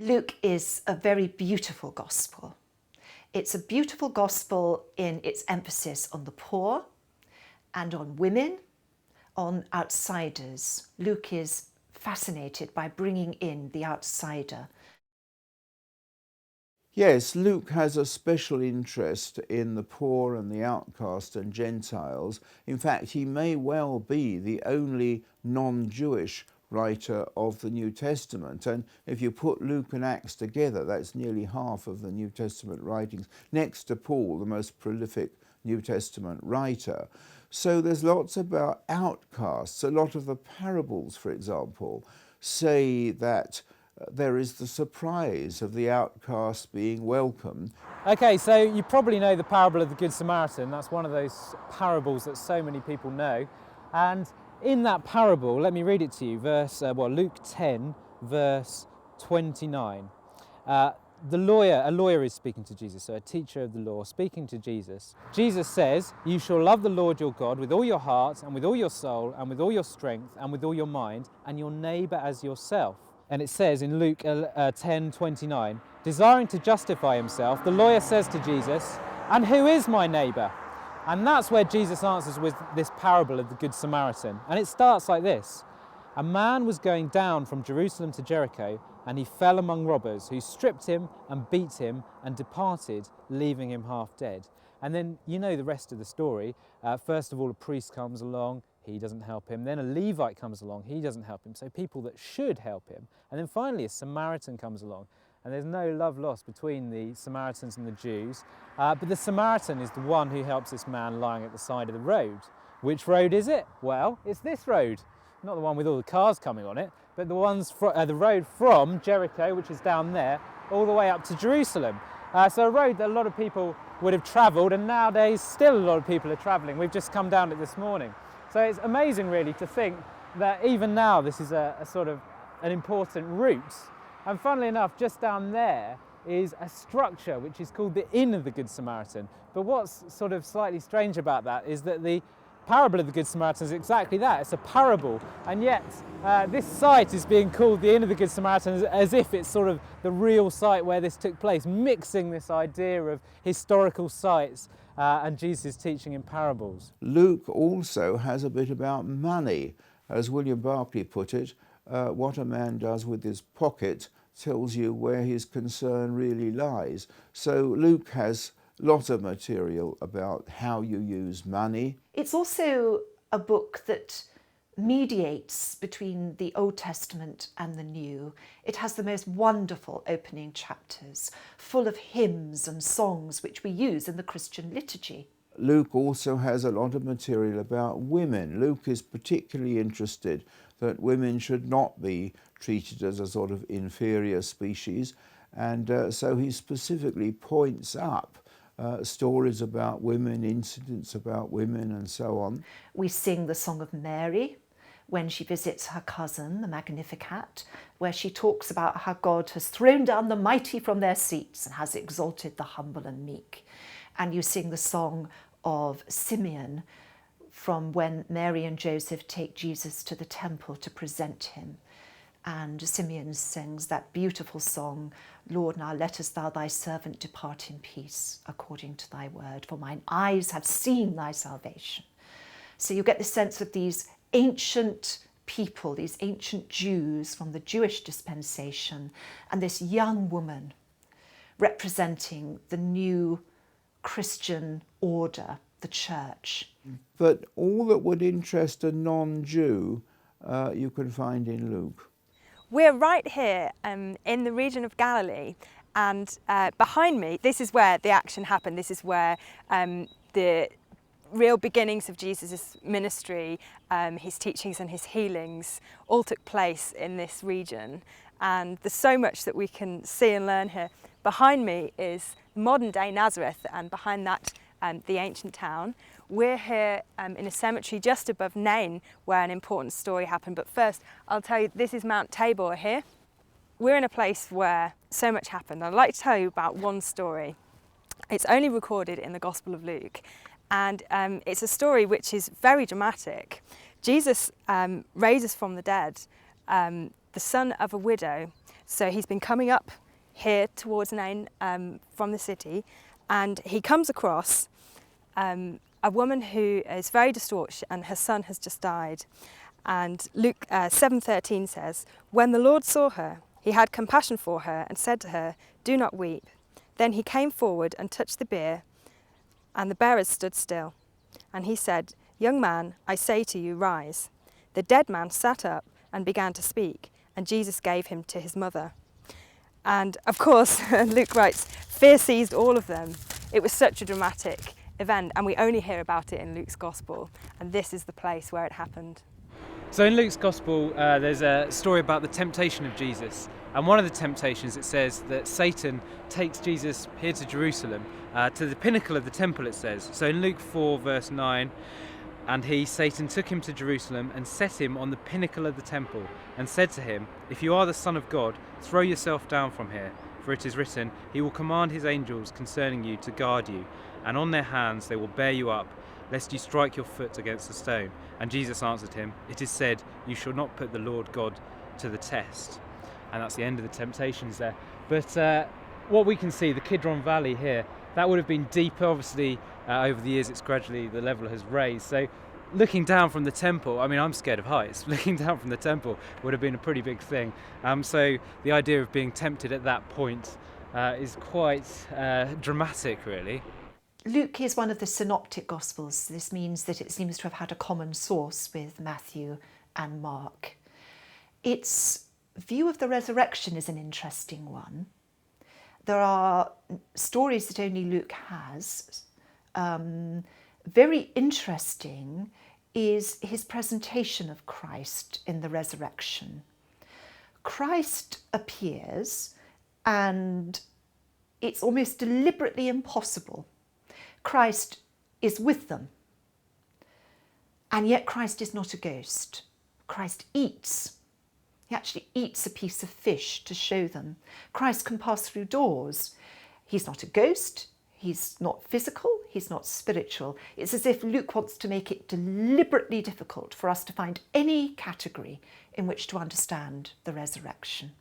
Luke is a very beautiful gospel. It's a beautiful gospel in its emphasis on the poor and on women, on outsiders. Luke is fascinated by bringing in the outsider. Yes, Luke has a special interest in the poor and the outcast and Gentiles. In fact, he may well be the only non-Jewish writer of the New Testament. And if you put Luke and Acts together, that's nearly half of the New Testament writings, next to Paul, the most prolific New Testament writer. So there's lots about outcasts. A lot of the parables, for example, say that there is the surprise of the outcast being welcomed. Okay, so you probably know the parable of the Good Samaritan. That's one of those parables that so many people know. And in that parable, let me read it to you, Luke 10, verse 29. A lawyer is speaking to Jesus, so a teacher of the law speaking to Jesus. Jesus says, "You shall love the Lord your God with all your heart and with all your soul and with all your strength and with all your mind, and your neighbour as yourself." And it says in Luke 10:29, desiring to justify himself, the lawyer says to Jesus, "And who is my neighbour?" And that's where Jesus answers with this parable of the Good Samaritan. And it starts like this. A man was going down from Jerusalem to Jericho, and he fell among robbers who stripped him and beat him and departed, leaving him half dead. And then you know the rest of the story. First of all, a priest comes along. He doesn't help him. Then a Levite comes along. He doesn't help him. So people that should help him. And then finally a Samaritan comes along. And there's no love lost between the Samaritans and the Jews. But the Samaritan is the one who helps this man lying at the side of the road. Which road is it? Well, it's this road. Not the one with all the cars coming on it, but the road from Jericho, which is down there, all the way up to Jerusalem. So a road that a lot of people would have travelled, and nowadays still a lot of people are travelling. We've just come down it this morning. So it's amazing really to think that even now this is a sort of an important route. And funnily enough, just down there is a structure which is called the Inn of the Good Samaritan. But what's sort of slightly strange about that is that the parable of the Good Samaritan is exactly that. It's a parable, and yet this site is being called the Inn of the Good Samaritan as if it's sort of the real site where this took place, mixing this idea of historical sites and Jesus' teaching in parables. Luke also has a bit about money. As William Barclay put it, what a man does with his pocket tells you where his concern really lies. So Luke has lots of material about how you use money. It's also a book that mediates between the Old Testament and the New. It has the most wonderful opening chapters, full of hymns and songs which we use in the Christian liturgy. Luke also has a lot of material about women. Luke is particularly interested that women should not be treated as a sort of inferior species, and so he specifically points up stories about women, incidents about women, and so on. We sing the Song of Mary when she visits her cousin, the Magnificat, where she talks about how God has thrown down the mighty from their seats and has exalted the humble and meek. And you sing the song of Simeon from when Mary and Joseph take Jesus to the temple to present him. And Simeon sings that beautiful song, "Lord, now lettest thou thy servant depart in peace, according to thy word, for mine eyes have seen thy salvation." So you get the sense of these ancient people, these ancient Jews from the Jewish dispensation, and this young woman representing the new Christian order, the church. But all that would interest a non-Jew you can find in Luke. We're right here in the region of Galilee, and behind me, this is where the action happened. This is where the real beginnings of Jesus' ministry, his teachings and his healings all took place in this region. And there's so much that we can see and learn here. Behind me is modern day Nazareth, and behind that the ancient town. We're here in a cemetery just above Nain, where an important story happened. But first, I'll tell you, this is Mount Tabor here. We're in a place where so much happened. I'd like to tell you about one story. It's only recorded in the Gospel of Luke, and it's a story which is very dramatic. Jesus raises from the dead the son of a widow. So he's been coming up here towards Nain from the city, and he comes across a woman who is very distraught, and her son has just died. And Luke 7:13 says, "When the Lord saw her, he had compassion for her and said to her, 'Do not weep.' Then he came forward and touched the bier, and the bearers stood still. And he said, 'Young man, I say to you, rise.' The dead man sat up and began to speak, and Jesus gave him to his mother." And of course, Luke writes, fear seized all of them. It was such a dramatic event, and we only hear about it in Luke's Gospel, and this is the place where it happened. So in Luke's Gospel, there's a story about the temptation of Jesus. And one of the temptations, it says that Satan takes Jesus here to Jerusalem, to the pinnacle of the temple, it says. So in Luke 4, verse 9, "And he, Satan, took him to Jerusalem and set him on the pinnacle of the temple and said to him, 'If you are the Son of God, throw yourself down from here. For it is written, he will command his angels concerning you to guard you, and on their hands they will bear you up, lest you strike your foot against a stone.' And Jesus answered him, 'It is said, you shall not put the Lord God to the test.'" And that's the end of the temptations there. But what we can see, the Kidron Valley here, that would have been deeper. Obviously, over the years, the level has raised. So looking down from the temple, I mean, I'm scared of heights. Looking down from the temple would have been a pretty big thing. So the idea of being tempted at that point is quite dramatic, really. Luke is one of the synoptic Gospels. This means that it seems to have had a common source with Matthew and Mark. Its view of the resurrection is an interesting one. There are stories that only Luke has. Very interesting is his presentation of Christ in the resurrection. Christ appears, and it's almost deliberately impossible. Christ is with them, and yet Christ is not a ghost. Christ eats. He actually eats a piece of fish to show them. Christ can pass through doors. He's not a ghost. He's not physical. He's not spiritual. It's as if Luke wants to make it deliberately difficult for us to find any category in which to understand the resurrection.